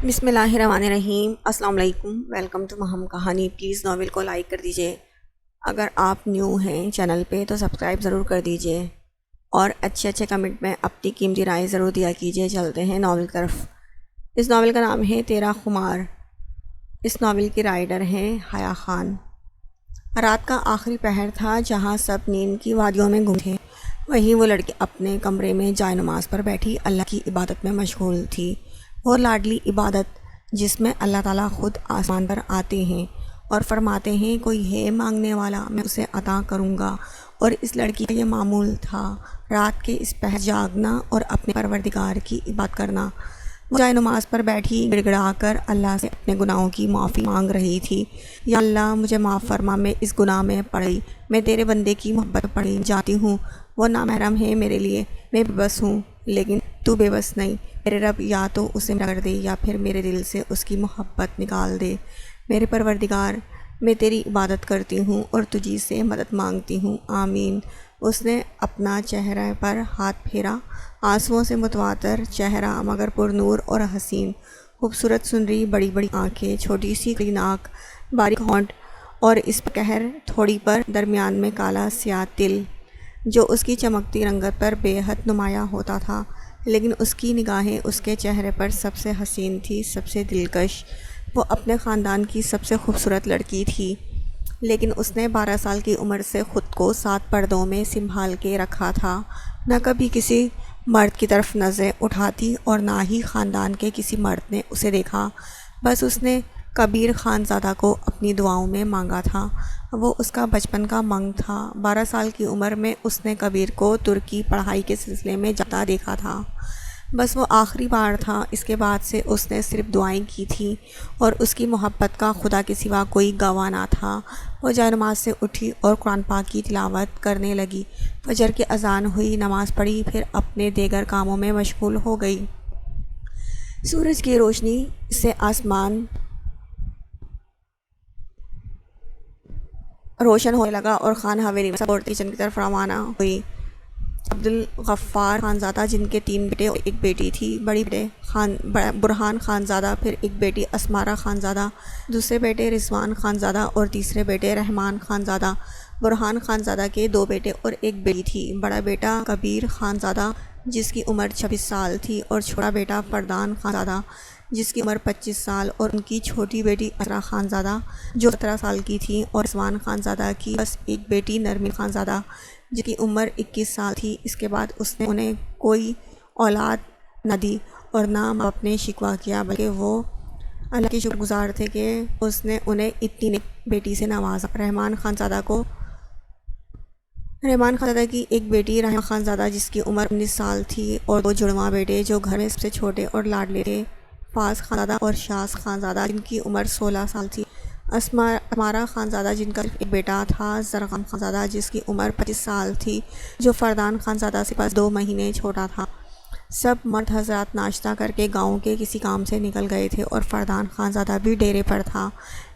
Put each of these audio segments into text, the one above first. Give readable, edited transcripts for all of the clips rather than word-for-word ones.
بسم اللہ الرحمن الرحیم۔ السلام علیکم، ویلکم ٹو مہم کہانی۔ پلیز ناول کو لائک کر دیجئے، اگر آپ نیو ہیں چینل پہ تو سبسکرائب ضرور کر دیجئے اور اچھے کمنٹ میں اپنی قیمتی رائے ضرور دیا کیجئے۔ چلتے ہیں ناول کی طرف۔ اس ناول کا نام ہے تیرا خمار۔ اس ناول کی رائٹر ہیں حیا خان۔ رات کا آخری پہر تھا جہاں سب نیند کی وادیوں میں گم تھے، وہیں وہ لڑکی اپنے کمرے میں جائے نماز پر بیٹھی اللہ کی عبادت میں مشغول تھی۔ وہ لاڈلی عبادت جس میں اللہ تعالیٰ خود آسمان پر آتے ہیں اور فرماتے ہیں کوئی ہے مانگنے والا میں اسے عطا کروں گا، اور اس لڑکی کا یہ معمول تھا رات کے اس پہر جاگنا اور اپنے پروردگار کی عبادت کرنا۔ وہ جائے نماز پر بیٹھی گڑ گڑا کر اللہ سے اپنے گناہوں کی معافی مانگ رہی تھی۔ یا اللہ مجھے معاف فرما، میں اس گناہ میں پڑ گئی، میں تیرے بندے کی محبت پڑ جاتی ہوں، وہ نامحرم ہے میرے لیے، میں بے بس ہوں لیکن تو بے بس نہیں۔ میرے رب یا تو اسے کر دے یا پھر میرے دل سے اس کی محبت نکال دے۔ میرے پروردگار میں تیری عبادت کرتی ہوں اور تجھی سے مدد مانگتی ہوں، آمین۔ اس نے اپنا چہرہ پر ہاتھ پھیرا، آنسوؤں سے متواتر چہرہ مگر پر نور اور حسین، خوبصورت سنری بڑی بڑی آنکھیں، چھوٹی سی کلی ناک، باریک ہونٹ اور اس پر قہر تھوڑی پر درمیان میں کالا سیاہ تل جو اس کی چمکتی رنگت پر بے حد نمایاں ہوتا تھا، لیکن اس کی نگاہیں اس کے چہرے پر سب سے حسین تھی، سب سے دلکش۔ وہ اپنے خاندان کی سب سے خوبصورت لڑکی تھی، لیکن اس نے 12 سال کی عمر سے خود کو 7 پردوں میں سنبھال کے رکھا تھا، نہ کبھی کسی مرد کی طرف نظریں اٹھاتی اور نہ ہی خاندان کے کسی مرد نے اسے دیکھا، بس اس نے کبیر خان زادہ کو اپنی دعاؤں میں مانگا تھا۔ وہ اس کا بچپن کا منگ تھا۔ 12 سال کی عمر میں اس نے کبیر کو ترکی پڑھائی کے سلسلے میں جاتا دیکھا تھا، بس وہ آخری بار تھا۔ اس کے بعد سے اس نے صرف دعائیں کی تھیں اور اس کی محبت کا خدا کے سوا کوئی گواہ نہ تھا۔ وہ جائے نماز سے اٹھی اور قرآن پاک کی تلاوت کرنے لگی۔ فجر کی اذان ہوئی، نماز پڑھی، پھر اپنے دیگر کاموں میں مشغول ہو گئی۔ سورج کی روشنی سے آسمان روشن ہونے لگا اور خان حویلی میں سب عورتیں کچن کی طرف روانہ ہوئی۔ عبدالغفار خانزادہ جن کے 3 بیٹے اور 1 بیٹی تھی، بڑی بیٹے برہان خانزادہ، پھر ایک بیٹی اسمارہ خانزادہ، دوسرے بیٹے رضوان خانزادہ اور تیسرے بیٹے رحمان خانزادہ۔ برہان خانزادہ کے 2 بیٹے اور 1 بیٹی تھی، بڑا بیٹا کبیر خانزادہ جس کی عمر 26 سال تھی اور چھوٹا بیٹا فردان خانزادہ جس کی عمر 25 سال، اور ان کی چھوٹی بیٹی اسرا خانزادہ جو 17 سال کی تھی، اور رضوان خانزادہ کی بس ایک بیٹی نرمین خانزادہ جس کی عمر 21 سال تھی۔ اس کے بعد اس نے انہیں کوئی اولاد نہ دی اور نہ ماں باپ نے شکوہ کیا، بلکہ وہ اللہ کے شکر گزار تھے کہ اس نے انہیں اتنی نیک بیٹی سے نوازا۔ رحمان خانزادہ کی ایک بیٹی رحمہ خانزادہ جس کی عمر 19 سال تھی اور 2 جڑواں بیٹے جو گھر میں سب سے چھوٹے اور لاڈلے تھے، فاز خانزادہ اور شاز خانزادہ جن کی عمر 16 سال تھی۔ اسمارہ خانزادہ جن کا صرف ایک بیٹا تھا، زرغم خانزادہ جس کی عمر 25 سال تھی جو فردان خانزادہ سے بس 2 مہینے چھوٹا تھا۔ سب مرد حضرات ناشتہ کر کے گاؤں کے کسی کام سے نکل گئے تھے اور فردان خانزادہ بھی ڈیرے پر تھا،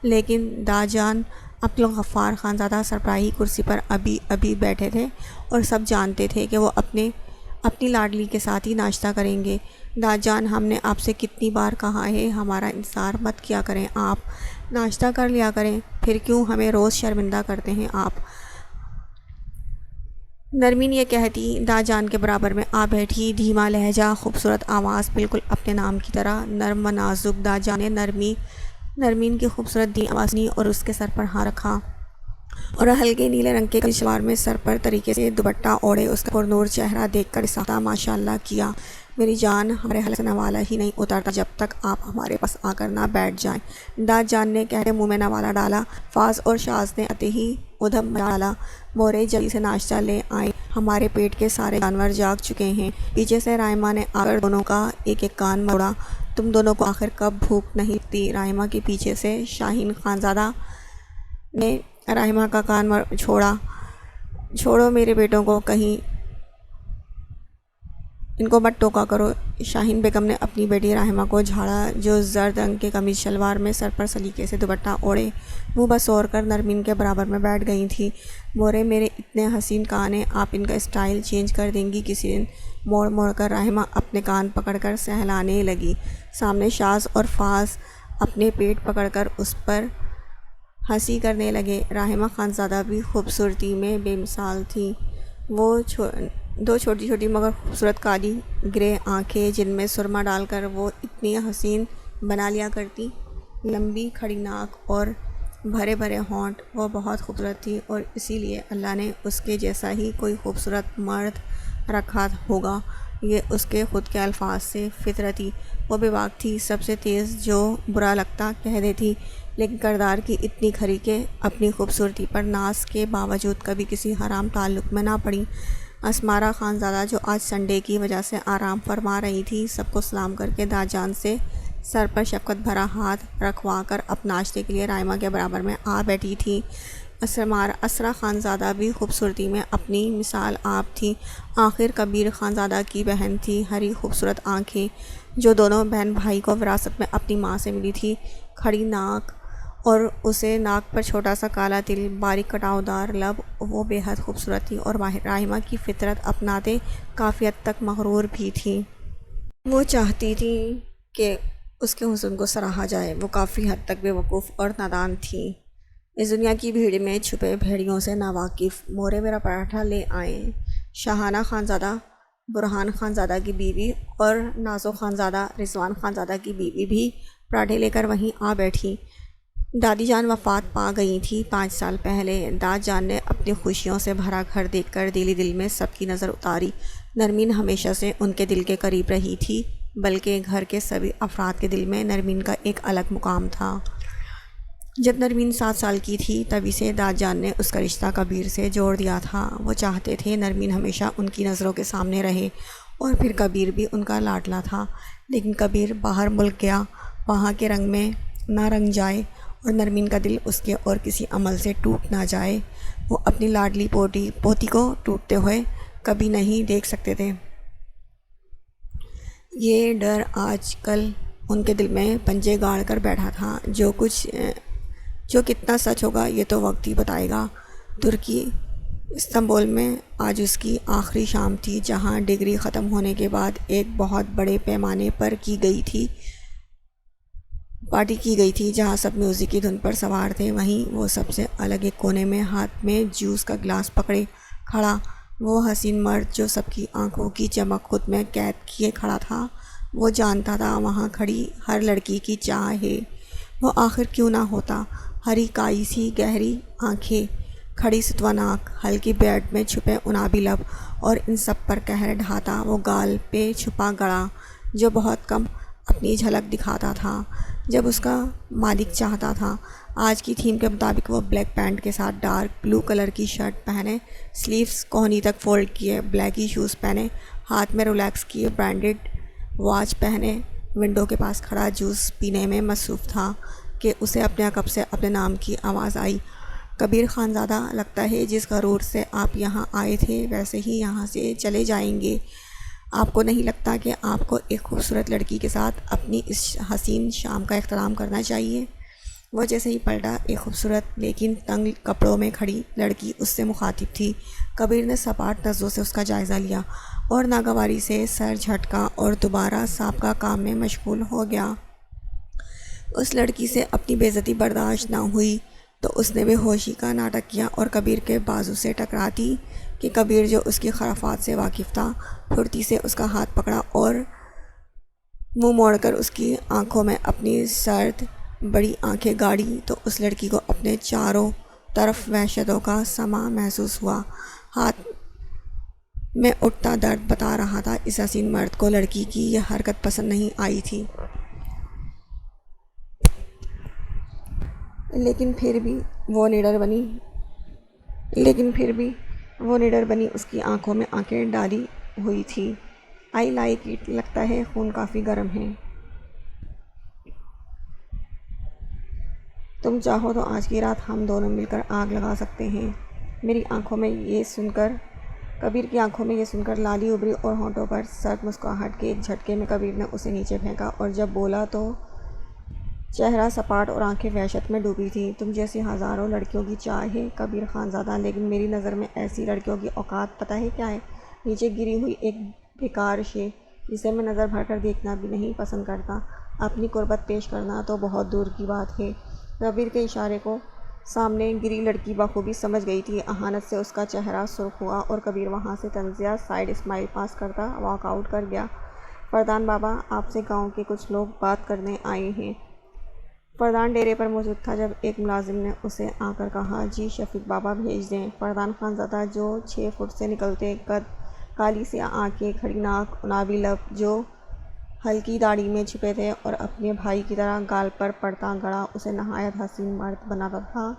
لیکن داجان عبدالغفار خانزادہ سربراہی کرسی پر ابھی بیٹھے تھے اور سب جانتے تھے کہ وہ اپنی لاڈلی کے ساتھ ہی ناشتہ کریں گے۔ داجان ہم نے آپ سے کتنی بار کہا ہے ہمارا انتظار مت کیا کریں، آپ ناشتہ کر لیا کریں، پھر کیوں ہمیں روز شرمندہ کرتے ہیں آپ؟ نرمین یہ کہتی داجان کے برابر میں آ بیٹھی، دھیما لہجہ، خوبصورت آواز، بالکل اپنے نام کی طرح نرم و نازک۔ داجان نے نرمین کی خوبصورت دھیمی آواز سنی اور اس کے سر پر ہاتھ رکھا اور ہلکے نیلے رنگ کے شلوار میں سر پر طریقے سے دوپٹہ اوڑھے اس کا پرنور چہرہ دیکھ کر اسحاق ماشاء اللہ کیا، میری جان ہمارے حلق سے نوالا ہی نہیں اترتا جب تک آپ ہمارے پاس آ کر نہ بیٹھ جائیں۔ داج جان نے کہتے منہ میں نوالا ڈالا۔ فاز اور شاز نے آتے ہی ادھم مچا ڈالا، مورے جلدی سے ناشتہ لے آئیں، ہمارے پیٹ کے سارے جانور جاگ چکے ہیں۔ پیچھے سے رائمہ نے آ کر دونوں کا ایک ایک کان موڑا، تم دونوں کو آخر کب بھوک نہیں لگتی؟ رائمہ کے پیچھے سے شاہین خانزادہ نے رائمہ کا کان چھوڑو میرے بیٹوں کو، کہیں ان کو مت ٹوکا کرو۔ شاہین بیگم نے اپنی بیٹی رحمہ کو جھاڑا جو زرد رنگ کے قمیض شلوار میں سر پر سلیقے سے دوپٹہ اوڑھے منہ بسور کر نرمین کے برابر میں بیٹھ گئی تھی۔ مورے میرے اتنے حسین کان ہیں، آپ ان کا اسٹائل چینج کر دیں گی کسی دن؟ موڑ موڑ کر رحمہ اپنے کان پکڑ کر سہلانے لگی۔ سامنے شاذ اور فاض اپنے پیٹ پکڑ کر اس پر ہنسی کرنے لگے۔ رحمہ خانزادہ بھی خوبصورتی میں بے مثال تھی۔ وہ دو چھوٹی چھوٹی مگر خوبصورت کالی گرے آنکھیں جن میں سرما ڈال کر وہ اتنی حسین بنا لیا کرتی، لمبی کھڑی ناک اور بھرے بھرے ہونٹ، وہ بہت خوبصورت تھی اور اسی لیے اللہ نے اس کے جیسا ہی کوئی خوبصورت مرد رکھا ہوگا۔ یہ اس کے خود کے الفاظ سے فطرتی وہ بے باک تھی، سب سے تیز جو برا لگتا کہہ دیتی، لیکن کردار کی اتنی کھری کہ اپنی خوبصورتی پر ناز کے باوجود کبھی کسی حرام تعلق میں نہ پڑی۔ اسمارا خانزادہ جو آج سنڈے کی وجہ سے آرام فرما رہی تھی، سب کو سلام کر کے دادجان سے سر پر شفقت بھرا ہاتھ رکھوا کر اب ناشتے کے لیے رحمہ کے برابر میں آ بیٹھی تھی۔ اسرا خانزادہ بھی خوبصورتی میں اپنی مثال آپ تھی۔ آخر کبیر خانزادہ کی بہن تھی، ہری خوبصورت آنکھیں جو دونوں بہن بھائی کو وراثت میں اپنی ماں سے ملی تھی، کھڑی ناک اور اسے ناک پر چھوٹا سا کالا تل، باریک کٹاؤ دار لب، وہ بے حد خوبصورت تھی اور رحمہ کی فطرت اپناتے کافی حد تک مغرور بھی تھی۔ وہ چاہتی تھی کہ اس کے حسن کو سراہا جائے۔ وہ کافی حد تک بے وقوف اور نادان تھی۔ اس دنیا کی بھیڑ میں چھپے بھیڑیوں سے ناواقف مورے میرا پراٹھا لے آئیں۔ شاہانہ خانزادہ، برہان خانزادہ کی بیوی اور نازو خانزادہ، رضوان خانزادہ کی بیوی بھی پراٹھے لے کر وہیں آ بیٹھی۔ دادی جان وفات پا گئی تھی 5 سال پہلے۔ داد جان نے اپنی خوشیوں سے بھرا گھر دیکھ کر دل ہی دل میں سب کی نظر اتاری۔ نرمین ہمیشہ سے ان کے دل کے قریب رہی تھی، بلکہ گھر کے سبھی افراد کے دل میں نرمین کا ایک الگ مقام تھا۔ جب نرمین 7 سال کی تھی تبھی سے داد جان نے اس کا رشتہ کبیر سے جوڑ دیا تھا۔ وہ چاہتے تھے نرمین ہمیشہ ان کی نظروں کے سامنے رہے اور پھر کبیر بھی ان کا لاڈلا تھا، لیکن کبیر باہر ملک گیا، وہاں کے رنگ میں نہ رنگ جائے اور نرمین کا دل اس کے اور کسی عمل سے ٹوٹ نہ جائے۔ وہ اپنی لاڈلی پوتی کو ٹوٹتے ہوئے کبھی نہیں دیکھ سکتے تھے۔ یہ ڈر آج کل ان کے دل میں پنجے گاڑ کر بیٹھا تھا۔ جو کتنا سچ ہوگا یہ تو وقت ہی بتائے گا۔ ترکی استنبول میں آج اس کی آخری شام تھی، جہاں ڈگری ختم ہونے کے بعد ایک بہت بڑے پیمانے پر پارٹی کی گئی تھی، جہاں سب میوزک کی دھن پر سوار تھے۔ وہیں وہ سب سے الگ ایک کونے میں ہاتھ میں جوس کا گلاس پکڑے کھڑا وہ حسین مرد جو سب کی آنکھوں کی چمک خود میں قید کیے کھڑا تھا۔ وہ جانتا تھا وہاں کھڑی ہر لڑکی کی چاہ ہے، وہ آخر کیوں نہ ہوتا۔ ہری کائی سی گہری آنکھیں، کھڑی ستوا ناک، ہلکی بیرڈ میں چھپے انابی لب اور ان سب پر قہر ڈھاتا وہ گال پہ چھپا گڑا جو بہت کم اپنی جھلک دکھاتا تھا جب اس کا مالک چاہتا تھا۔ آج کی تھیم کے مطابق وہ بلیک پینٹ کے ساتھ ڈارک بلو کلر کی شرٹ پہنے، سلیوز کوہنی تک فولڈ کیے، بلیک ہی شوز پہنے، ہاتھ میں رولیکس کی برانڈڈ واچ پہنے، ونڈو کے پاس کھڑا جوس پینے میں مصروف تھا کہ اسے اپنے کپ سے اپنے نام کی آواز آئی۔ کبیر خانزادہ، لگتا ہے جس غرور سے آپ یہاں آئے تھے ویسے ہی یہاں سے چلے جائیں گے۔ آپ کو نہیں لگتا کہ آپ کو ایک خوبصورت لڑکی کے ساتھ اپنی اس حسین شام کا اختتام کرنا چاہیے؟ وہ جیسے ہی پلٹا، ایک خوبصورت لیکن تنگ کپڑوں میں کھڑی لڑکی اس سے مخاطب تھی۔ کبیر نے سپاٹ نظروں سے اس کا جائزہ لیا اور ناگواری سے سر جھٹکا اور دوبارہ سابقہ کام میں مشغول ہو گیا۔ اس لڑکی سے اپنی بے عزتی برداشت نہ ہوئی تو اس نے بے ہوشی کا ناٹک کیا اور کبیر کے بازو سے ٹکراتی کہ کبیر جو اس کی خرافات سے واقف تھا، پھرتی سے اس کا ہاتھ پکڑا اور منہ موڑ کر اس کی آنکھوں میں اپنی سرد بڑی آنکھیں گاڑی تو اس لڑکی کو اپنے چاروں طرف وحشتوں کا سما محسوس ہوا۔ ہاتھ میں اٹھتا درد بتا رہا تھا اس حسین مرد کو لڑکی کی یہ حرکت پسند نہیں آئی تھی، لیکن پھر بھی وہ نڈر بنی اس کی آنکھوں میں آنکھیں ڈالی ہوئی تھی۔ آئی لائک اٹ، لگتا ہے خون کافی گرم ہے۔ تم چاہو تو آج کی رات ہم دونوں مل کر آگ لگا سکتے ہیں۔ کبیر کی آنکھوں میں یہ سن کر لالی ابھری اور ہونٹوں پر سرد مسکراہٹ کے ایک جھٹکے میں کبیر نے اسے نیچے پھینکا اور جب بولا تو چہرہ سپاٹ اور آنکھیں وحشت میں ڈوبی تھیں۔ تم جیسی ہزاروں لڑکیوں کی چاہ ہے کبیر خانزادہ، لیکن میری نظر میں ایسی لڑکیوں کی اوقات پتہ ہے کیا ہے؟ نیچے گری ہوئی ایک بیکار شے جسے میں نظر بھر کر دیکھنا بھی نہیں پسند کرتا۔ اپنی قربت پیش کرنا تو بہت دور کی بات ہے۔ کبیر کے اشارے کو سامنے گری لڑکی بخوبی سمجھ گئی تھی۔ اہانت سے اس کا چہرہ سرخ ہوا اور کبیر وہاں سے طنزیہ سائیڈ اسمائل پاس کرتا واک آؤٹ کر گیا۔ فردان بابا، آپ سے گاؤں کے کچھ لوگ بات کرنے آئے ہیں۔ فردان ڈیرے پر موجود تھا جب ایک ملازم نے اسے آ کر کہا، جی شفیق بابا بھیج دیں۔ فردان خانزادہ، جو 6 فٹ سے نکلتے قد، کالی سیاہ آنکھیں، کھڑی ناک، عنابی لب جو ہلکی داڑھی میں چھپے تھے اور اپنے بھائی کی طرح گال پر پڑتا گڑا اسے نہایت حسین مرد بناتا تھا،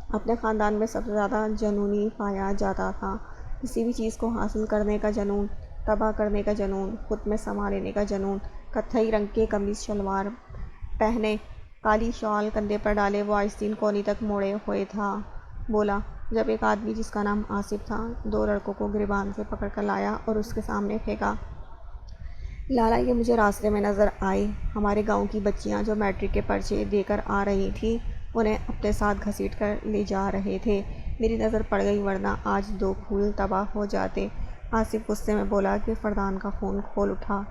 اپنے خاندان میں سب سے زیادہ جنونی پایا جاتا تھا۔ کسی بھی چیز کو حاصل کرنے کا جنون، تباہ کرنے کا جنون، خود میں سما لینے کا جنون۔ کتھئی رنگ کے قمیص شلوار پہنے، کالی شال کندھے پر ڈالے، وہ آستین کونی تک موڑے ہوئے تھا۔ بولا، جب ایک آدمی جس کا نام آصف تھا 2 لڑکوں کو گریبان سے پکڑ کر لایا اور اس کے سامنے پھینکا۔ لالا، یہ مجھے راستے میں نظر آئے۔ ہمارے گاؤں کی بچیاں جو میٹرک کے پرچے دے کر آ رہی تھیں انہیں اپنے ساتھ گھسیٹ کر لے جا رہے تھے۔ میری نظر پڑ گئی ورنہ آج 2 پھول تباہ ہو جاتے۔ آصف غصے میں بولا کہ فردان کا خون کھول اٹھا۔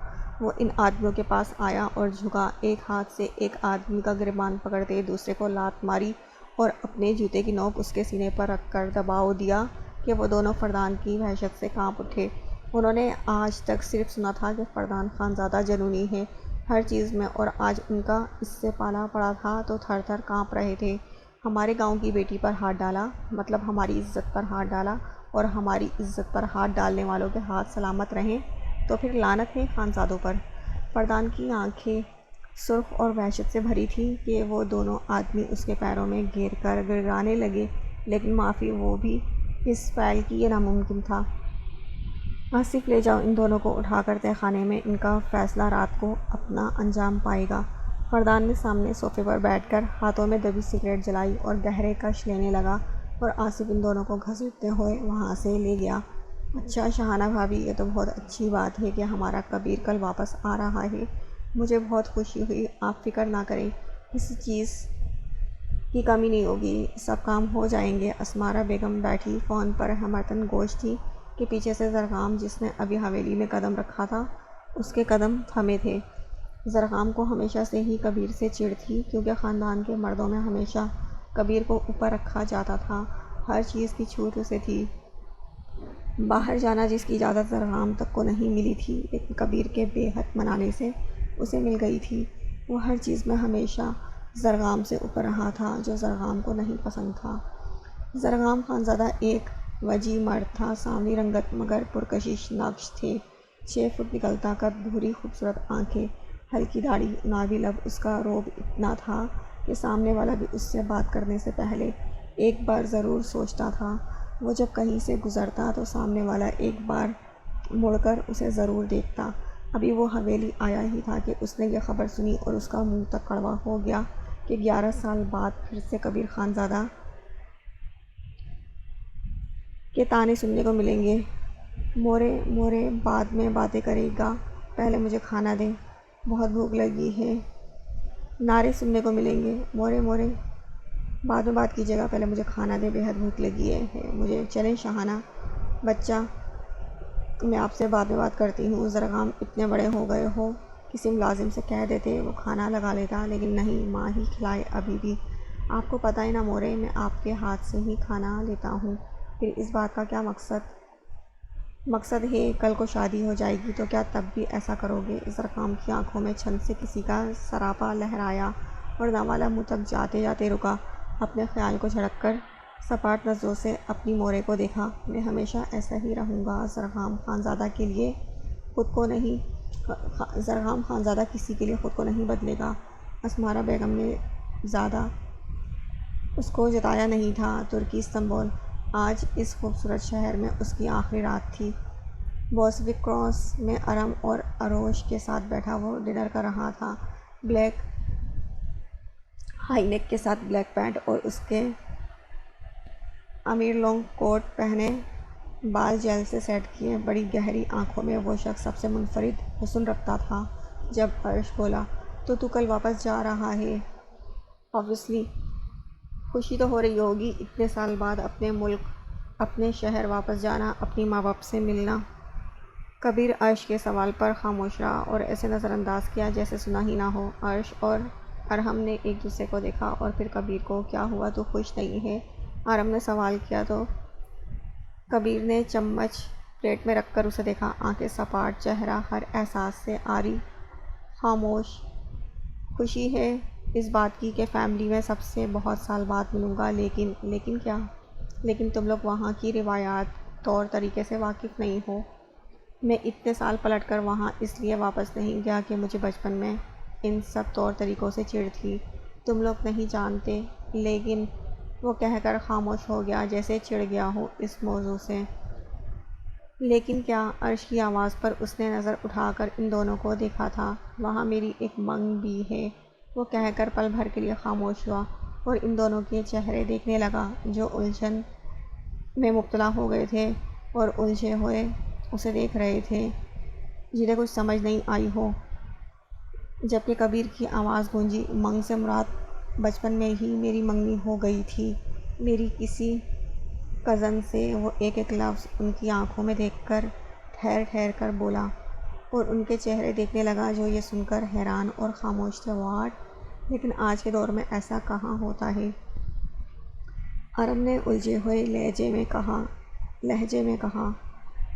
وہ ان آدمیوں کے پاس آیا اور جھکا، ایک ہاتھ سے ایک آدمی کا گریبان پکڑتے دوسرے کو لات ماری اور اپنے جوتے کی نوک اس کے سینے پر رکھ کر دباؤ دیا کہ وہ دونوں فردان کی وحشت سے کانپ اٹھے۔ انہوں نے آج تک صرف سنا تھا کہ فردان خانزادہ جنونی ہے ہر چیز میں، اور آج ان کا اس سے پالا پڑا تھا تو تھر تھر کانپ رہے تھے۔ ہمارے گاؤں کی بیٹی پر ہاتھ ڈالا، مطلب ہماری عزت پر ہاتھ ڈالا، اور ہماری عزت پر ہاتھ ڈالنے والوں کے ہاتھ سلامت رہیں تو پھر لعنت ہے خانزادوں پر۔ فردان کی آنکھیں سرخ اور وحشت سے بھری تھیں کہ وہ دونوں آدمی اس کے پیروں میں گر کر گڑگڑانے لگے، لیکن معافی وہ بھی اس فعل کی یہ ناممکن تھا۔ آصف، لے جاؤ ان دونوں کو اٹھا کر تہہ خانے میں، ان کا فیصلہ رات کو اپنا انجام پائے گا۔ فردان نے سامنے صوفے پر بیٹھ کر ہاتھوں میں دبی سگریٹ جلائی اور گہرے کش لینے لگا، اور آصف ان دونوں کو گھسیٹتے ہوئے وہاں سے لے گیا۔ اچھا شاہانہ بھابھی، یہ تو بہت اچھی بات ہے کہ ہمارا کبیر کل واپس آ رہا ہے۔ مجھے بہت خوشی ہوئی۔ آپ فکر نہ کریں، کسی چیز کی کمی نہیں ہوگی، سب کام ہو جائیں گے۔ اسمارا بیگم بیٹھی فون پر ہمرتن گوش تھی کہ پیچھے سے زرغام، جس نے ابھی حویلی میں قدم رکھا تھا، اس کے قدم تھمے تھے۔ زرغام کو ہمیشہ سے ہی کبیر سے چڑ تھی، کیونکہ خاندان کے مردوں میں ہمیشہ کبیر کو اوپر رکھا جاتا تھا، ہر چیز کی چھوٹ اسے تھی۔ باہر جانا جس کی اجازت زرغام تک کو نہیں ملی تھی، لیکن کبیر کے بے حد منانے سے اسے مل گئی تھی۔ وہ ہر چیز میں ہمیشہ زرغام سے اوپر رہا تھا، جو زرغام کو نہیں پسند تھا۔ زرغام خانزادہ ایک وجیح مرد تھا، سانولی رنگت مگر پرکشش نقش تھے، 6 فٹ نکلتا قد، بھوری خوبصورت آنکھیں، ہلکی داڑھی، عنابی لب۔ اس کا رعب اتنا تھا کہ سامنے والا بھی اس سے بات کرنے سے پہلے ایک بار ضرور سوچتا تھا۔ وہ جب کہیں سے گزرتا تو سامنے والا ایک بار مڑ کر اسے ضرور دیکھتا۔ ابھی وہ حویلی آیا ہی تھا کہ اس نے یہ خبر سنی اور اس کا منہ تک کڑوا ہو گیا کہ 11 سال بعد پھر سے کبیر خانزادہ کے طعنے سننے کو ملیں گے۔ مورے مورے بعد میں باتیں کرے گا، پہلے مجھے کھانا دیں، بہت بھوک لگی ہے۔ نعرے سننے کو ملیں گے، مورے مورے بعد میں بات کیجیے گا، پہلے مجھے کھانا دیں، بے حد بھوک لگی ہے مجھے۔ چلیں شاہانہ بچہ، میں آپ سے بعد میں بات کرتی ہوں۔ زرغام، اتنے بڑے ہو گئے ہو، کسی ملازم سے کہہ دیتے وہ کھانا لگا لیتا، لیکن نہیں، ماں ہی کھلائے ابھی بھی۔ آپ کو پتہ ہے نا مورے، میں آپ کے ہاتھ سے ہی کھانا لیتا ہوں۔ پھر اس بات کا کیا مقصد ہے؟ کل کو شادی ہو جائے گی تو کیا تب بھی ایسا کرو گے؟ زرغام کی آنکھوں میں چھن سے کسی کا سراپا لہرایا اور نوالا منہ تک جاتے جاتے رکا، اپنے خیال کو جھڑک کر سپاٹ نظروں سے اپنی مورے کو دیکھا۔ میں ہمیشہ ایسا ہی رہوں گا زرغام خانزادہ کے لیے خود کو نہیں، زرغام خانزادہ کسی کے لیے خود کو نہیں بدلے گا۔ اسمارا بیگم نے زیادہ اس کو جتایا نہیں تھا۔ ترکی استنبول، آج اس خوبصورت شہر میں اس کی آخری رات تھی۔ بوسفک کراس میں ارم اور اروش کے ساتھ بیٹھا وہ ڈنر کر رہا تھا، بلیک ہائی نیک کے ساتھ بلیک پینٹ اور اس کے امیر لانگ کوٹ پہنے، بال جیل سے سیٹ کیے، بڑی گہری آنکھوں میں وہ شخص سب سے منفرد حسن رکھتا تھا۔ جب ارش بولا، تو کل واپس جا رہا ہے؟ آبویسلی۔ خوشی تو ہو رہی ہوگی، اتنے سال بعد اپنے ملک، اپنے شہر واپس جانا، اپنی ماں باپ سے ملنا۔ کبیر عرش کے سوال پر خاموش رہا اور ایسے نظر انداز کیا جیسے سنا ہی نہ ہو۔ عرش اور ارحم نے ایک دوسرے کو دیکھا اور پھر کبیر کو، کیا ہوا، تو خوش نہیں ہے؟ ارحم نے سوال کیا تو کبیر نے چمچ پلیٹ میں رکھ کر اسے دیکھا، آنکھیں سپاٹ، چہرہ ہر احساس سے عاری، خاموش۔ خوشی ہے اس بات کی کہ فیملی میں سب سے بہت سال بعد ملوں گا، لیکن کیا؟ لیکن تم لوگ وہاں کی روایات، طور طریقے سے واقف نہیں ہو۔ میں اتنے سال پلٹ کر وہاں اس لیے واپس نہیں گیا کہ مجھے بچپن میں ان سب طور طریقوں سے چڑ تھی۔ تم لوگ نہیں جانتے۔ لیکن وہ کہہ کر خاموش ہو گیا، جیسے چڑ گیا ہو اس موضوع سے۔ لیکن کیا؟ عرش کی آواز پر اس نے نظر اٹھا کر ان دونوں کو دیکھا تھا۔ وہاں میری ایک منگ بھی ہے، وہ کہہ کر پل بھر کے لیے خاموش ہوا اور ان دونوں کے چہرے دیکھنے لگا جو الجھن میں مبتلا ہو گئے تھے اور الجھے ہوئے اسے دیکھ رہے تھے، جنہیں کچھ سمجھ نہیں آئی ہو۔ جبکہ کبیر کی آواز گونجی، منگ سے مراد بچپن میں ہی میری منگنی ہو گئی تھی، میری کسی کزن سے۔ وہ ایک ایک لفظ ان کی آنکھوں میں دیکھ کر ٹھہر ٹھہر کر بولا اور ان کے چہرے دیکھنے لگا جو یہ سن کر حیران اور خاموش تھے۔ واٹ؟ لیکن آج کے دور میں ایسا کہاں ہوتا ہے؟ ارحم نے الجھے ہوئے لہجے میں کہا،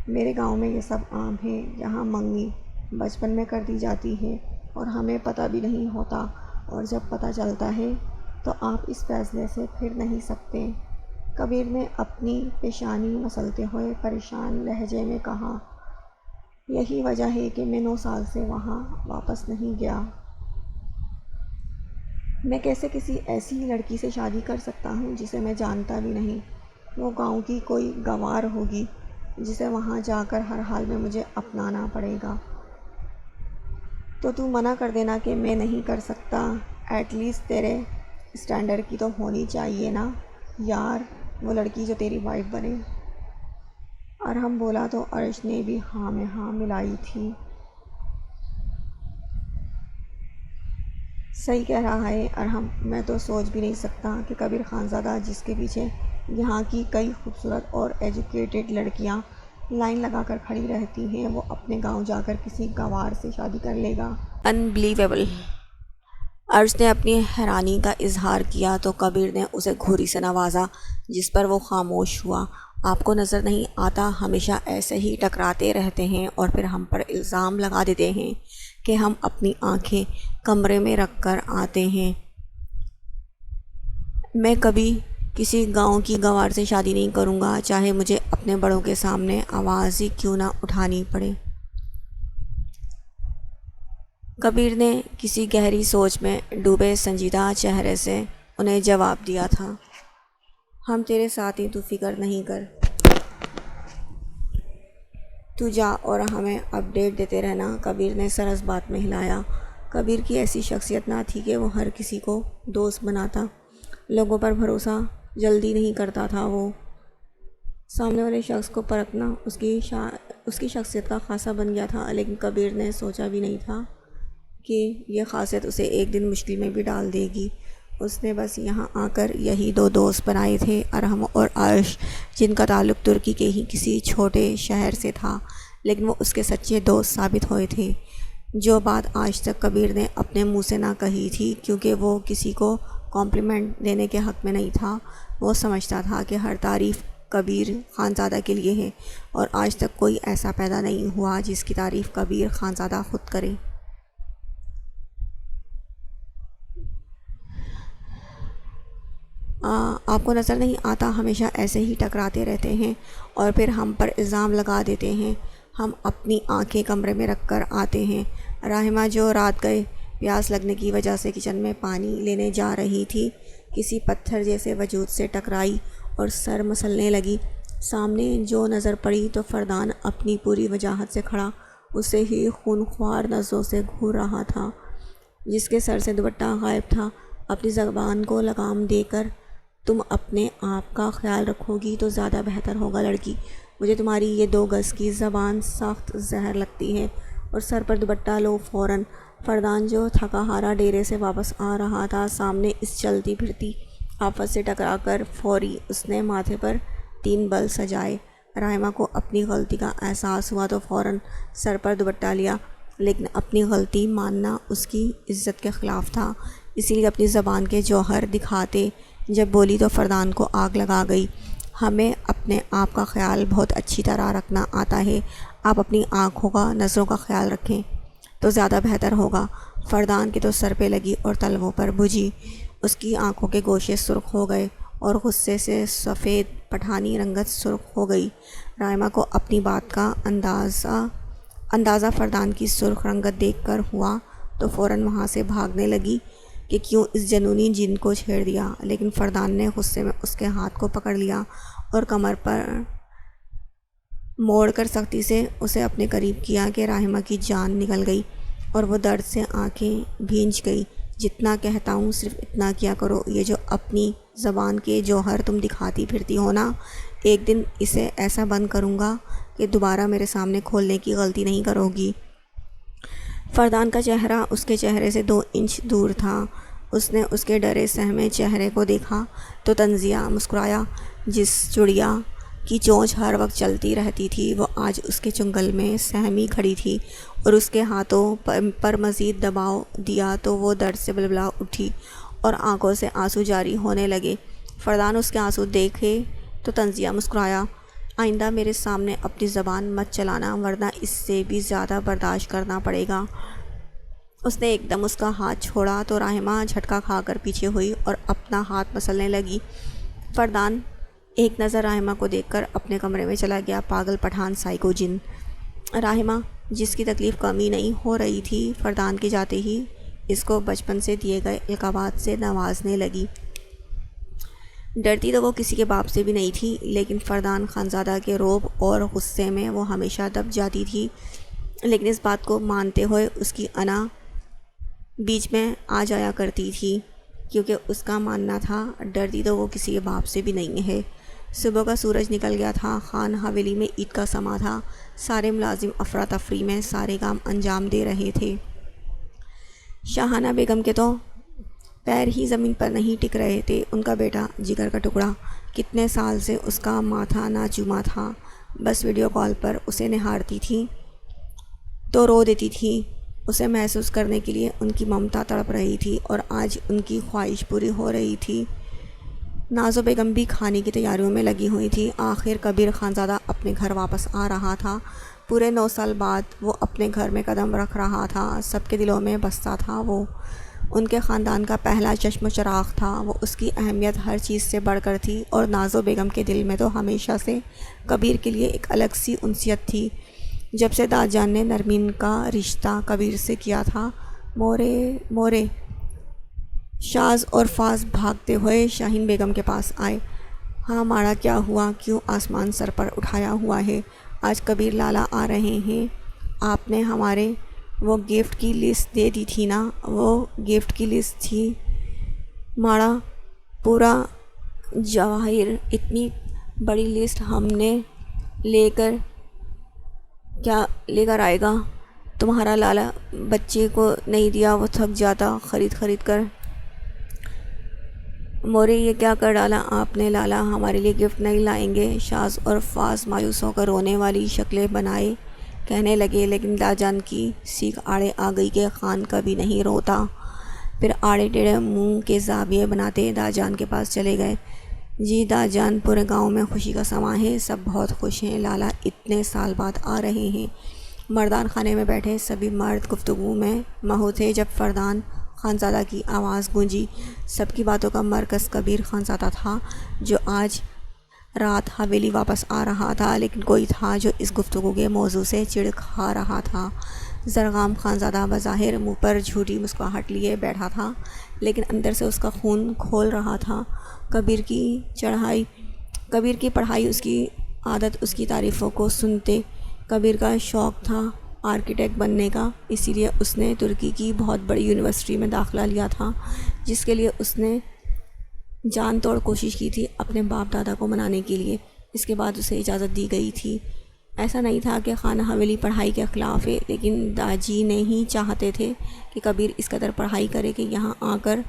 میرے گاؤں میں یہ سب عام ہے، یہاں منگنی بچپن میں کر دی جاتی ہے اور ہمیں پتہ بھی نہیں ہوتا، اور جب پتہ چلتا ہے تو آپ اس فیصلے سے پھر نہیں سکتے۔ کبیر نے اپنی پیشانی مسلتے ہوئے پریشان لہجے میں کہا، یہی وجہ ہے کہ میں 9 سال سے وہاں واپس نہیں گیا۔ میں کیسے کسی ایسی لڑکی سے شادی کر سکتا ہوں جسے میں جانتا بھی نہیں؟ وہ گاؤں کی کوئی گنوار ہوگی جسے وہاں جا کر ہر حال میں مجھے اپنانا پڑے گا۔ تو منع کر دینا کہ میں نہیں کر سکتا، ایٹ لیسٹ تیرے اسٹینڈرڈ کی تو ہونی چاہیے نا یار، وہ لڑکی جو تیری وائف بنے۔ ارحم بولا تو عرش نے بھی ہاں میں ہاں ملائی تھی۔ صحیح کہہ رہا ہے ارحم، میں تو سوچ بھی نہیں سکتا کہ کبیر خانزادہ، جس کے پیچھے یہاں کی کئی خوبصورت اور ایجوکیٹڈ لڑکیاں لائن لگا کر کھڑی رہتی ہیں، وہ اپنے گاؤں جا کر کسی گنوار سے شادی کر لے گا۔ انبلیویبل۔ عرش نے اپنی حیرانی کا اظہار کیا تو کبیر نے اسے گھوری سے نوازا، جس پر وہ خاموش ہوا۔ آپ کو نظر نہیں آتا ہمیشہ ایسے ہی ٹکراتے رہتے ہیں اور پھر ہم پر الزام لگا دیتے ہیں کہ ہم اپنی آنکھیں کمرے میں رکھ کر آتے ہیں۔ میں کبھی کسی گاؤں کی گنوار سے شادی نہیں کروں گا، چاہے مجھے اپنے بڑوں کے سامنے آواز ہی کیوں نہ اٹھانی پڑے۔ کبیر نے کسی گہری سوچ میں ڈوبے سنجیدہ چہرے سے انہیں جواب دیا تھا، ہم تیرے ساتھ ہیں، تو فکر نہیں کر، تو جا اور ہمیں اپڈیٹ دیتے رہنا۔ کبیر نے سر اس بات میں ہلایا۔ کبیر کی ایسی شخصیت نہ تھی کہ وہ ہر کسی کو دوست بناتا، لوگوں پر بھروسہ جلدی نہیں کرتا تھا۔ وہ سامنے والے شخص کو پرکھنا اس کی شخصیت کا خاصہ بن گیا تھا، لیکن کبیر نے سوچا بھی نہیں تھا کہ یہ خاصیت اسے ایک دن مشکل میں بھی ڈال دے گی۔ اس نے بس یہاں آ کر یہی 2 دوست بنائے تھے، ارحم اور عرش، جن کا تعلق ترکی کے ہی کسی چھوٹے شہر سے تھا، لیکن وہ اس کے سچے دوست ثابت ہوئے تھے۔ جو بات آج تک کبیر نے اپنے منہ سے نہ کہی تھی، کیونکہ وہ کسی کو کمپلیمنٹ دینے کے حق میں نہیں تھا، وہ سمجھتا تھا کہ ہر تعریف کبیر خانزادہ کے لیے ہے، اور آج تک کوئی ایسا پیدا نہیں ہوا جس کی تعریف کبیر خانزادہ خود کرے۔ آپ کو نظر نہیں آتا ہمیشہ ایسے ہی ٹکراتے رہتے ہیں اور پھر ہم پر الزام لگا دیتے ہیں، ہم اپنی آنکھیں کمرے میں رکھ کر آتے ہیں۔ راہمہ جو رات گئے پیاس لگنے کی وجہ سے کچن میں پانی لینے جا رہی تھی، کسی پتھر جیسے وجود سے ٹکرائی اور سر مسلنے لگی۔ سامنے جو نظر پڑی تو فردان اپنی پوری وجاہت سے کھڑا اسے ہی خونخوار نظروں سے گھور رہا تھا، جس کے سر سے دوپٹہ غائب تھا۔ اپنی زبان کو لگام دے کر تم اپنے آپ کا خیال رکھو گی تو زیادہ بہتر ہوگا لڑکی، مجھے تمہاری یہ 2 گز کی زبان سخت زہر لگتی ہے، اور سر پر دوپٹہ لو فوراً۔ فردان جو تھکا ہارا ڈیرے سے واپس آ رہا تھا، سامنے اس چلتی پھرتی آفت سے ٹکرا کر فوری اس نے ماتھے پر 3 بل سجائے۔ رحمہ کو اپنی غلطی کا احساس ہوا تو فوراً سر پر دوپٹہ لیا، لیکن اپنی غلطی ماننا اس کی عزت کے خلاف تھا، اسی لیے اپنی زبان کے جوہر دکھاتے جب بولی تو فردان کو آگ لگا گئی۔ ہمیں اپنے آپ کا خیال بہت اچھی طرح رکھنا آتا ہے، آپ اپنی آنکھوں کا، نظروں کا خیال رکھیں تو زیادہ بہتر ہوگا۔ فردان کے تو سر پہ لگی اور تلووں پر بجھی، اس کی آنکھوں کے گوشے سرخ ہو گئے اور غصے سے سفید پٹھانی رنگت سرخ ہو گئی۔ رائمہ کو اپنی بات کا اندازہ فردان کی سرخ رنگت دیکھ کر ہوا تو فوراً وہاں سے بھاگنے لگی کہ کیوں اس جنونی جن کو چھیڑ دیا، لیکن فردان نے غصے میں اس کے ہاتھ کو پکڑ لیا اور کمر پر موڑ کر سختی سے اسے اپنے قریب کیا کہ رحمہ کی جان نکل گئی اور وہ درد سے آنکھیں بھیج گئی۔ جتنا کہتا ہوں صرف اتنا کیا کرو، یہ جو اپنی زبان کے جوہر تم دکھاتی پھرتی ہو نا، ایک دن اسے ایسا بند کروں گا کہ دوبارہ میرے سامنے کھولنے کی غلطی نہیں کرو گی۔ فردان کا چہرہ اس کے چہرے سے 2 انچ دور تھا۔ اس نے اس کے ڈرے سہمے چہرے کو دیکھا تو تنزیہ مسکرایا۔ جس چڑیا کی چونچ ہر وقت چلتی رہتی تھی وہ آج اس کے چنگل میں سہمی کھڑی تھی اور اس کے ہاتھوں پر مزید دباؤ دیا تو وہ درد سے بلبلا اٹھی اور آنکھوں سے آنسو جاری ہونے لگے۔ فردان اس کے آنسو دیکھے تو تنزیہ مسکرایا۔ آئندہ میرے سامنے اپنی زبان مت چلانا ورنہ اس سے بھی زیادہ برداشت کرنا پڑے گا۔ اس نے ایک دم اس کا ہاتھ چھوڑا تو رحمہ جھٹکا کھا کر پیچھے ہوئی اور اپنا ہاتھ مسلنے لگی۔ فردان ایک نظر رحمہ کو دیکھ کر اپنے کمرے میں چلا گیا۔ پاگل پٹھان، سائیکو جن۔ رحمہ جس کی تکلیف کمی نہیں ہو رہی تھی فردان کے جاتے ہی اس کو بچپن سے دیے گئے القابات سے نوازنے لگی۔ ڈرتی تو وہ کسی کے باپ سے بھی نہیں تھی، لیکن فردان خانزادہ کے رعب اور غصے میں وہ ہمیشہ دب جاتی تھی، لیکن اس بات کو مانتے ہوئے اس کی انا بیچ میں آ جایا کرتی تھی کیونکہ اس کا ماننا تھا ڈرتی تو وہ کسی کے باپ سے بھی نہیں ہے۔ صبح کا سورج نکل گیا تھا۔ خان حویلی میں عید کا سما تھا۔ سارے ملازم افراتفری میں سارے کام انجام دے رہے تھے۔ شاہانہ بیگم کے تو پیر ہی زمین پر نہیں ٹک رہے تھے۔ ان کا بیٹا جگر کا ٹکڑا کتنے سال سے اس کا ماتھا نہ چوما تھا، بس ویڈیو کال پر اسے نہارتی تھی تو رو دیتی تھی۔ اسے محسوس کرنے کے لیے ان کی ممتا تڑپ رہی تھی اور آج ان کی خواہش پوری ہو رہی تھی۔ نازو بیگم بھی کھانے کی تیاریوں میں لگی ہوئی تھی۔ آخر کبیر خانزادہ اپنے گھر واپس آ رہا تھا۔ پورے 9 سال بعد وہ اپنے گھر میں قدم رکھ رہا تھا۔ سب کے دلوں میں بستا تھا وہ، ان کے خاندان کا پہلا چشم و چراغ تھا۔ وہ اس کی اہمیت ہر چیز سے بڑھ کر تھی اور نازو بیگم کے دل میں تو ہمیشہ سے کبیر کے لیے ایک الگ سی انسیت تھی۔ جب سے داد جان نے نرمین کا رشتہ کبیر سے کیا تھا، مورے شاز اور فاز بھاگتے ہوئے شاہین بیگم کے پاس آئے۔ ہاں ماڑا، کیا ہوا؟ کیوں آسمان سر پر اٹھایا ہوا ہے؟ آج کبیر لالا آ رہے ہیں۔ آپ نے ہمارے وہ گفٹ کی لسٹ دے دی تھی نا؟ وہ گفٹ کی لسٹ تھی ماڑا، پورا جواہر، اتنی بڑی لسٹ ہم نے لے کر آئے گا؟ تمہارا لالا بچے کو نہیں دیا، وہ تھک جاتا خرید کر۔ مورے، یہ کیا کر ڈالا آپ نے؟ لالا ہمارے لیے گفٹ نہیں لائیں گے؟ شاز اور فاز مایوس ہو کر رونے والی شکلیں بنائے کہنے لگے، لیکن داجان کی سیکھ آڑے آ گئی کہ خان کبھی نہیں روتا۔ پھر آڑے ٹیڑھے منہ کے زاویے بناتے داجان کے پاس چلے گئے۔ جی داجان، پورے گاؤں میں خوشی کا سما ہے، سب بہت خوش ہیں، لالا اتنے سال بعد آ رہے ہیں۔ مردان خانے میں بیٹھے سبھی مرد گفتگو میں مہو تھے جب فردان خانزادہ کی آواز گونجی۔ سب کی باتوں کا مرکز کبیر خانزادہ تھا جو آج رات حویلی واپس آ رہا تھا، لیکن کوئی تھا جو اس گفتگو کے موضوع سے چڑ کھا رہا تھا۔ زرغام خانزادہ بظاہر منہ پر جھوٹی مسکراہٹ لیے بیٹھا تھا، لیکن اندر سے اس کا خون کھول رہا تھا۔ کبیر کی پڑھائی، اس کی عادت، اس کی تعریفوں کو سنتے کبیر کا شوق تھا آرکیٹیکٹ بننے کا، اسی لیے اس نے ترکی کی بہت بڑی یونیورسٹی میں داخلہ لیا تھا، جس کے لیے اس نے جان توڑ کوشش کی تھی اپنے باپ دادا کو منانے کے لیے۔ اس کے بعد اسے اجازت دی گئی تھی۔ ایسا نہیں تھا کہ خانہ حویلی پڑھائی کے خلاف ہے، لیکن داجی نہیں چاہتے تھے کہ کبیر اس قدر پڑھائی کرے کہ یہاں آ کر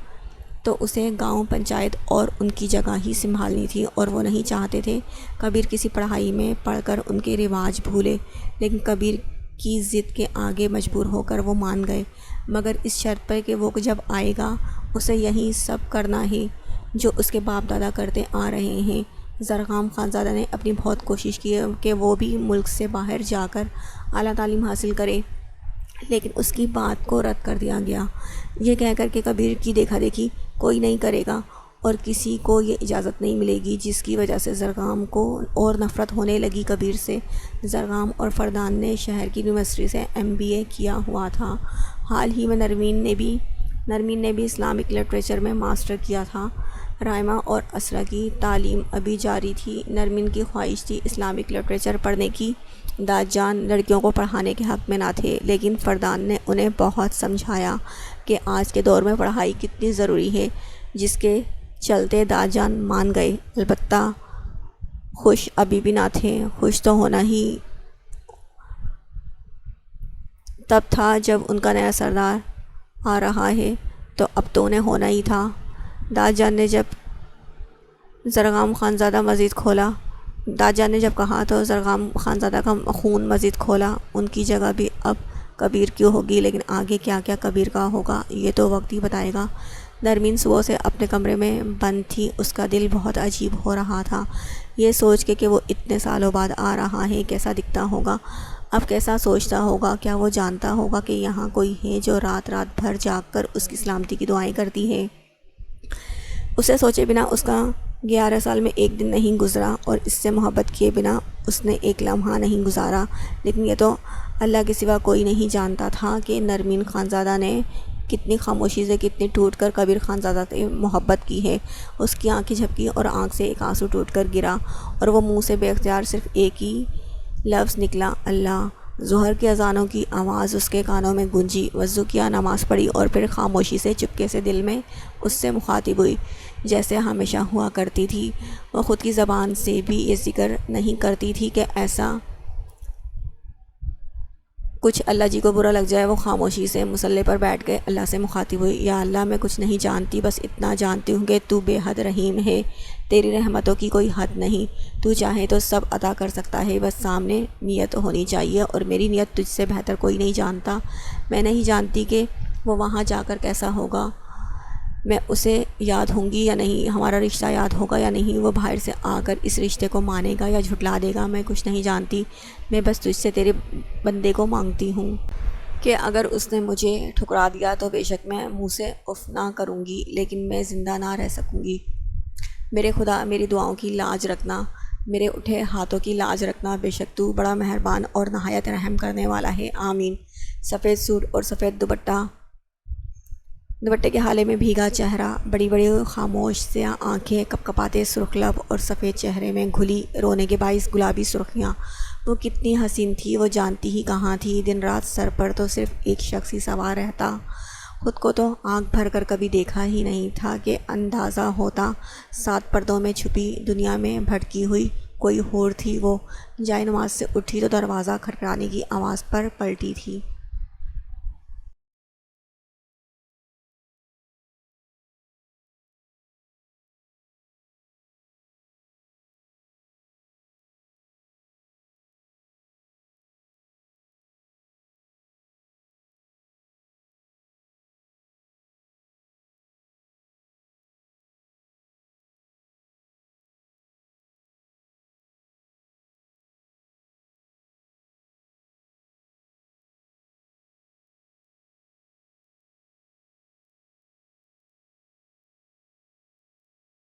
تو اسے گاؤں پنچایت اور ان کی جگہ ہی سنبھالنی تھی، اور وہ نہیں چاہتے تھے کبیر کسی پڑھائی میں پڑھ کر ان کے رواج بھولے۔ لیکن کبیر کی ضد کے آگے مجبور ہو کر وہ مان گئے، مگر اس شرط پر کہ وہ جب آئے گا اسے یہی سب کرنا ہے جو اس کے باپ دادا کرتے آ رہے ہیں۔ زرغام خانزادہ نے اپنی بہت کوشش کی کہ وہ بھی ملک سے باہر جا کر اعلیٰ تعلیم حاصل کرے، لیکن اس کی بات کو رد کر دیا گیا، یہ کہہ کر کہ کبیر کی دیکھا دیکھی کوئی نہیں کرے گا اور کسی کو یہ اجازت نہیں ملے گی، جس کی وجہ سے زرغام کو اور نفرت ہونے لگی کبیر سے۔ زرغام اور فردان نے شہر کی یونیورسٹی سے MBA کیا ہوا تھا۔ حال ہی میں نرمین نے بھی اسلامک لٹریچر میں ماسٹر کیا تھا۔ رائمہ اور اسرا کی تعلیم ابھی جاری تھی۔ نرمین کی خواہش تھی اسلامک لٹریچر پڑھنے کی۔ دادجان لڑکیوں کو پڑھانے کے حق میں نہ تھے، لیکن فردان نے انہیں بہت سمجھایا کہ آج کے دور میں پڑھائی کتنی ضروری ہے، جس کے چلتے دادجان مان گئے۔ البتہ خوش ابھی بھی نہ تھے۔ خوش تو ہونا ہی تب تھا جب ان کا نیا سردار آ رہا ہے، تو اب تو انہیں ہونا ہی تھا۔ دادجان نے جب کہا تو زرغام خانزادہ کا خون مزید کھولا۔ ان کی جگہ بھی اب کبیر کی ہوگی، لیکن آگے کیا کیا کبیر کا ہوگا یہ تو وقت ہی بتائے گا۔ نرمین صبح سے اپنے کمرے میں بند تھی۔ اس کا دل بہت عجیب ہو رہا تھا، یہ سوچ کے کہ وہ اتنے سالوں بعد آ رہا ہے، کیسا دکھتا ہوگا، اب کیسا سوچتا ہوگا، کیا وہ جانتا ہوگا کہ یہاں کوئی ہے جو رات رات بھر جاگ کر اس کی سلامتی کی دعائیں کرتی ہے۔ اسے سوچے بنا اس کا 11 سال میں ایک دن نہیں گزرا، اور اس سے محبت کیے بنا اس نے ایک لمحہ نہیں گزارا۔ لیکن یہ تو اللہ کے سوا کوئی نہیں جانتا تھا کہ نرمین خانزادہ نے کتنی خاموشی سے، کتنی ٹوٹ کر کبیر خانزادہ سے محبت کی ہے۔ اس کی آنکھیں جھپکی اور آنکھ سے ایک آنسو ٹوٹ کر گرا، اور وہ منہ سے بے اختیار صرف ایک ہی لفظ نکلا، اللہ۔ ظہر کی اذانوں کی آواز اس کے کانوں میں گونجی۔ وضو کیا، نماز پڑھی، اور پھر خاموشی سے چپکے سے دل میں اس سے مخاطب ہوئی، جیسے ہمیشہ ہوا کرتی تھی۔ وہ خود کی زبان سے بھی یہ ذکر نہیں کرتی تھی کہ ایسا کچھ اللہ جی کو برا لگ جائے۔ وہ خاموشی سے مصلی پر بیٹھ گئے، اللہ سے مخاطب ہوئی، یا اللہ، میں کچھ نہیں جانتی، بس اتنا جانتی ہوں کہ تو بے حد رحیم ہے، تیری رحمتوں کی کوئی حد نہیں، تو چاہے تو سب عطا کر سکتا ہے، بس سامنے نیت ہونی چاہیے، اور میری نیت تجھ سے بہتر کوئی نہیں جانتا۔ میں نہیں جانتی کہ وہ وہاں جا کر کیسا ہوگا، میں اسے یاد ہوں گی یا نہیں، ہمارا رشتہ یاد ہوگا یا نہیں، وہ باہر سے آ کر اس رشتے کو مانے گا یا جھٹلا دے گا، میں کچھ نہیں جانتی۔ میں بس تجھ سے، تیرے بندے کو مانگتی ہوں کہ اگر اس نے مجھے ٹھکرا دیا تو بے شک میں منہ سے اف نہ کروں گی، لیکن میں زندہ نہ رہ سکوں گی۔ میرے خدا، میری دعاؤں کی لاج رکھنا، میرے اٹھے ہاتھوں کی لاج رکھنا، بے شک تو بڑا مہربان اور نہایت رحم کرنے والا ہے، آمین۔ سفید سوٹ اور سفید دوپٹے کے حالے میں بھیگا چہرہ، بڑی بڑی خاموش سیاہ آنکھیں، کپ کپاتے سرخ لب، اور سفید چہرے میں گھلی رونے کے باعث گلابی سرخیاں۔ وہ کتنی حسین تھی، وہ جانتی ہی کہاں تھی۔ دن رات سر پر تو صرف ایک شخص ہی سوار رہتا، خود کو تو آنکھ بھر کر کبھی دیکھا ہی نہیں تھا کہ اندازہ ہوتا 7 پردوں میں چھپی دنیا میں بھٹکی ہوئی کوئی حور تھی وہ۔ جائے نماز سے اٹھی تو دروازہ کھٹکھٹانے کی آواز پر پلٹی تھی۔